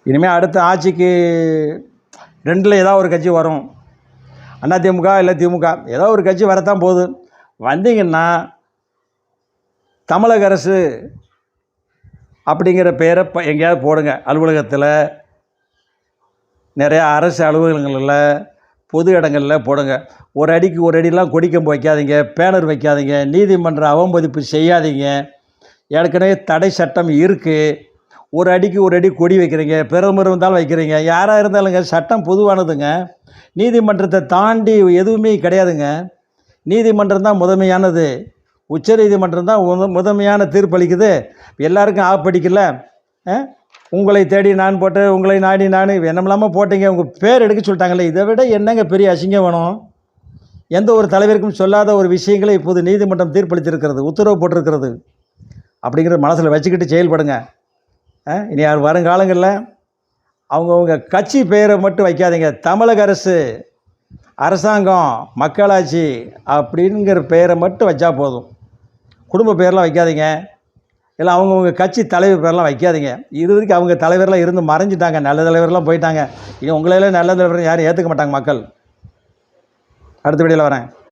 இனிமேல் அடுத்த ஆட்சிக்கு ரெண்டில் ஏதாவது ஒரு கட்சி வரும். அதிமுக இல்லை திமுக ஏதோ ஒரு கட்சி வரத்தான் போகுது. வந்தீங்கன்னா தமிழக அரசு அப்படிங்கிற பேரை எங்கேயாவது போடுங்க. அலுவலகத்தில், நிறையா அரசு அலுவலகங்களில், பொது இடங்களில் போடுங்க. ஒரு அடிக்கு ஒரு அடிலாம் கொடிக்கம்பு வைக்காதீங்க, பேனர் வைக்காதீங்க, நீதிமன்ற அவமதிப்பு செய்யாதீங்க. ஏற்கனவே தடை சட்டம் இருக்குது. ஒரு அடிக்கு ஒரு அடி கொடி வைக்கிறீங்க, பிரதமர் இருந்தாலும் வைக்கிறீங்க. யாராக இருந்தாலுங்க, சட்டம் பொதுவானதுங்க. நீதிமன்றத்தை தாண்டி எதுவுமே கிடையாதுங்க. நீதிமன்றம் தான் முதன்மையானது. உச்ச நீதிமன்றம் தான் முதன்மையான தீர்ப்பளிக்குது. எல்லாருக்கும் ஆப்படிக்கல. உங்களை தேடி நான் போட்டு, உங்களை நாடி நான் என்னமில்லாமல் போட்டீங்க, உங்கள் பேர் எடுக்க சொல்லிட்டாங்களே. இதை விட என்னங்க பெரிய அசிங்கம் வேணும்? எந்த ஒரு தலைவருக்கும் சொல்லாத ஒரு விஷயங்களை இப்போது நீதிமன்றம் தீர்ப்பளித்திருக்கிறது, உத்தரவு போட்டிருக்கிறது. அப்படிங்கிறத மனசில் வச்சுக்கிட்டு செயல்படுங்க. இனி வருங்காலங்களில் அவங்கவுங்க கட்சி பெயரை மட்டும் வைக்காதீங்க. தமிழக அரசு, அரசாங்கம், மக்களாட்சி அப்படிங்கிற பெயரை மட்டும் வச்சா போதும். குடும்ப பேரெலாம் வைக்காதீங்க. இல்லை அவங்கவுங்க கட்சி தலைவர் பேரெலாம் வைக்காதீங்க. இது வரைக்கும் அவங்க தலைவரெலாம் இருந்து மறைஞ்சிட்டாங்க. நல்ல தலைவரெலாம் போயிட்டாங்க. இனி உங்களையெல்லாம் நல்ல தலைவர் யாரும் ஏற்றுக்க மாட்டாங்க மக்கள். அடுத்த வீடியோவில் வரேன்.